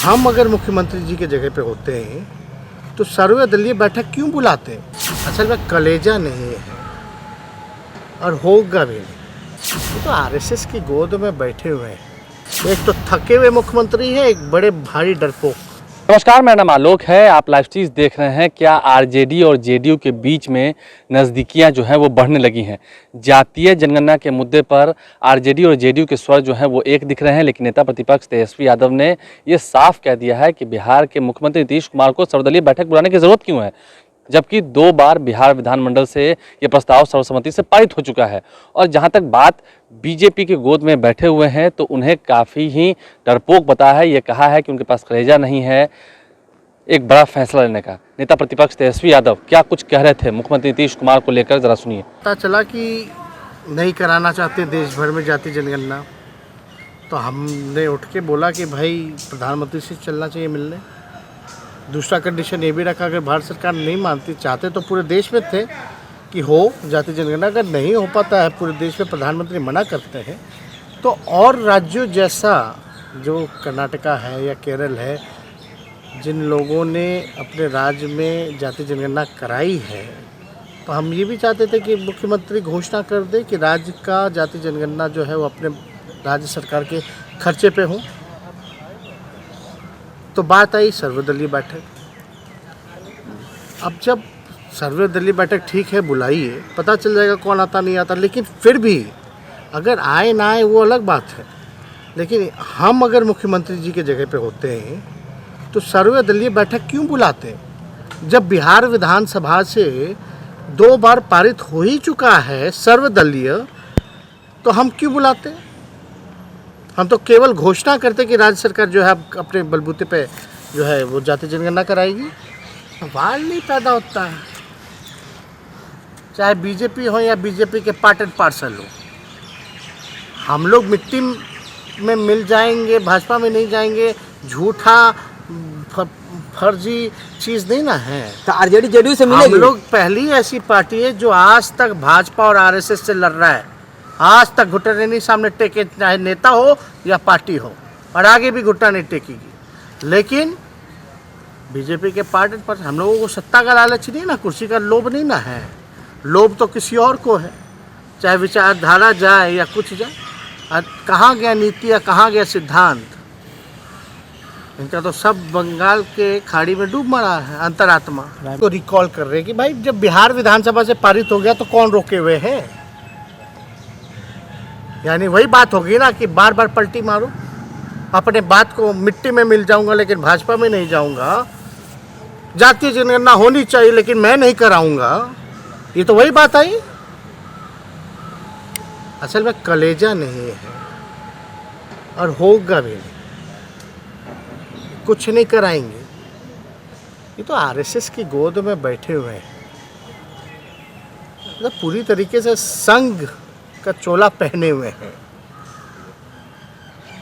हम अगर मुख्यमंत्री जी के जगह पे होते हैं तो सर्वदलीय बैठक क्यों बुलाते हैं? असल में कलेजा नहीं है और होगा भी नहीं। वो तो आरएसएस की गोद में बैठे हुए हैं। एक तो थके हुए मुख्यमंत्री है, एक बड़े भारी डरपोक। नमस्कार, मेरा नाम आलोक है। आप लाइव चीज़ देख रहे हैं। क्या आरजेडी और जेडीयू के बीच में नज़दीकियां जो हैं वो बढ़ने लगी हैं? जातीय जनगणना के मुद्दे पर आरजेडी और जेडीयू के स्वर जो हैं वो एक दिख रहे हैं, लेकिन नेता प्रतिपक्ष तेजस्वी यादव ने ये साफ कह दिया है कि बिहार के मुख्यमंत्री नीतीश कुमार को सर्वदलीय बैठक बुलाने की ज़रूरत क्यों है, जबकि 2 बार बिहार विधानमंडल से ये प्रस्ताव सर्वसम्मति से पारित हो चुका है। और जहां तक बात बीजेपी की गोद में बैठे हुए हैं तो उन्हें काफ़ी ही डरपोक बताया है। ये कहा है कि उनके पास कलेजा नहीं है एक बड़ा फैसला लेने का। नेता प्रतिपक्ष तेजस्वी यादव क्या कुछ कह रहे थे मुख्यमंत्री नीतीश कुमार को लेकर, जरा सुनिए। पता चला कि नहीं कराना चाहते देश भर में जाति जनगणना, तो हमने उठ के बोला कि भाई प्रधानमंत्री से चलना चाहिए मिलने। दूसरा कंडीशन ये भी रखा, अगर भारत सरकार नहीं मानती, चाहते तो पूरे देश में थे कि हो जाति जनगणना, अगर नहीं हो पाता है पूरे देश में, प्रधानमंत्री मना करते हैं, तो और राज्यों जैसा जो कर्नाटका है या केरल है, जिन लोगों ने अपने राज्य में जाति जनगणना कराई है, तो हम ये भी चाहते थे कि मुख्यमंत्री घोषणा कर दे कि राज्य का जाति जनगणना जो है वो अपने राज्य सरकार के खर्चे पे हो। तो बात आई सर्वदलीय बैठक। अब जब सर्वदलीय बैठक ठीक है बुलाइए, पता चल जाएगा कौन आता नहीं आता, लेकिन फिर भी अगर आए ना आए वो अलग बात है। लेकिन हम अगर मुख्यमंत्री जी के जगह पे होते हैं तो सर्वदलीय बैठक क्यों बुलाते हैं? जब बिहार विधानसभा से 2 बार पारित हो ही चुका है सर्वदलीय, तो हम क्यों बुलाते हैं? हम तो केवल घोषणा करते कि राज्य सरकार जो है अपने बलबूते पे जो है वो जाति जनगणना कराएगी। सवाल नहीं पैदा होता है, चाहे बीजेपी हो या बीजेपी के पार्ट एंड पार्सल हो। हम लोग मिट्टी में मिल जाएंगे, भाजपा में नहीं जाएंगे। झूठा फर्जी चीज़ नहीं ना है। तो आरजेडी जेडीयू से मिलेगी। हम लोग पहली ऐसी पार्टी है जो आज तक भाजपा और आरएसएस से लड़ रहा है। आज तक घुटने नहीं सामने टेके, चाहे नेता हो या पार्टी हो, और आगे भी घुटना नहीं टेकेगी। लेकिन बीजेपी के पार्टी पर हम लोगों को सत्ता का लालच नहीं ना, कुर्सी का लोभ नहीं ना है। लोभ तो किसी और को है, चाहे विचारधारा जाए या कुछ जाए। कहाँ गया नीति या कहाँ गया सिद्धांत? इनका तो सब बंगाल के खाड़ी में डूब मरा है। अंतरात्मा तो रिकॉल कर रहे हैं कि भाई जब बिहार विधानसभा से पारित हो गया तो कौन रोके हुए हैं? यानी वही बात होगी ना कि बार बार पलटी मारो। अपने बात को मिट्टी में मिल जाऊंगा लेकिन भाजपा में नहीं जाऊंगा। जातीय जनगणना होनी चाहिए लेकिन मैं नहीं कराऊंगा। ये तो वही बात आई। असल में कलेजा नहीं है और होगा भी नहीं, कुछ नहीं कराएंगे। ये तो आरएसएस की गोद में बैठे हुए हैं, मतलब पूरी तरीके से संघ का चोला पहने हुए हैं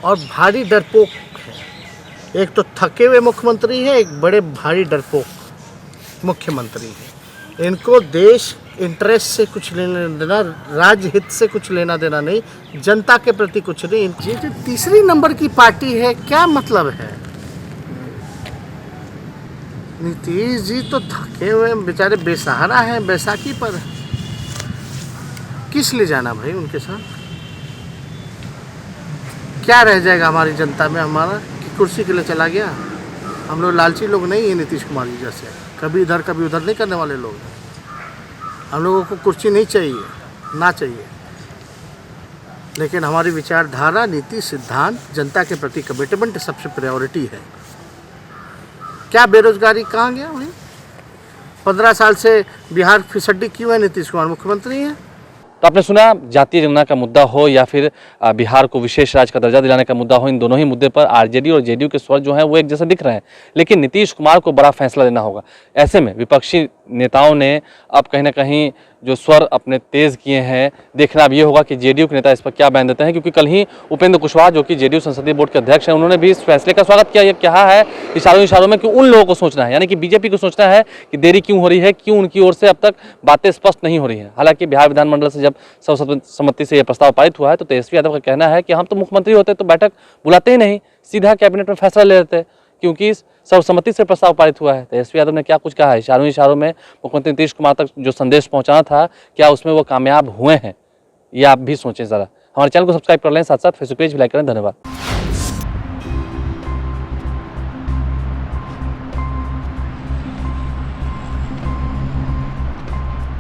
और भारी डरपोक है। एक तो थके हुए मुख्यमंत्री है, एक बड़े भारी डरपोक मुख्यमंत्री है। इनको देश इंटरेस्ट से कुछ लेना देना, राज्य हित से कुछ लेना देना नहीं, जनता के प्रति कुछ नहीं। ये जो तीसरी नंबर की पार्टी है, क्या मतलब है? नीतीश जी तो थके हुए बेचारे बेसहारा हैं, बैसाखी पर है। किस ले जाना भाई उनके साथ? क्या रह जाएगा हमारी जनता में हमारा कि कुर्सी के लिए चला गया? हम लोग लालची लोग नहीं है नीतीश कुमार जी जैसे, कभी इधर कभी उधर नहीं करने वाले लोग। हम लोगों को कुर्सी नहीं चाहिए, ना चाहिए, लेकिन हमारी विचारधारा, नीति, सिद्धांत, जनता के प्रति कमिटमेंट सबसे प्रायोरिटी है। क्या बेरोजगारी कहाँ गया भाई? 15 साल से बिहार फिसड्डी क्यों है? नीतीश कुमार मुख्यमंत्री हैं। तो आपने सुना, जातीय जनगणना का मुद्दा हो या फिर बिहार को विशेष राज्य का दर्जा दिलाने का मुद्दा हो, इन दोनों ही मुद्दे पर आरजेडी और जेडीयू के स्वर जो हैं वो एक जैसे दिख रहे हैं, लेकिन नीतीश कुमार को बड़ा फैसला लेना होगा। ऐसे में विपक्षी नेताओं ने अब कहीं ना कहीं जो स्वर अपने तेज किए हैं, देखना अब ये होगा कि जेडीयू के नेता इस पर क्या बयान देते हैं, क्योंकि कल ही उपेंद्र कुशवाहा जो कि जेडीयू संसदीय बोर्ड के अध्यक्ष हैं, उन्होंने भी इस फैसले का स्वागत किया। ये कहा है इशारों में कि उन लोगों को सोचना है, यानी कि बीजेपी को सोचना है कि देरी क्यों हो रही है, क्यों उनकी ओर से अब तक बातें स्पष्ट नहीं हो रही हैं। हालांकि बिहार विधानमंडल से जब सर्वसम्मति से यह प्रस्ताव पारित हुआ है तो तेजस्वी यादव का कहना है कि हम तो मुख्यमंत्री होते तो बैठक बुलाते ही नहीं, सीधा कैबिनेट में फैसला ले लेते, क्योंकि सर्वसम्मति से प्रस्ताव पारित हुआ है। तेजस्वी यादव ने क्या कुछ कहा है, इशारों में मुख्यमंत्री नीतीश कुमार तक जो संदेश पहुंचाना था, क्या उसमें वो कामयाब हुए हैं, ये आप भी सोचें ज़रा। हमारे चैनल को सब्सक्राइब कर लें, साथ साथ फेसबुक पेज भी लाइक करें। धन्यवाद।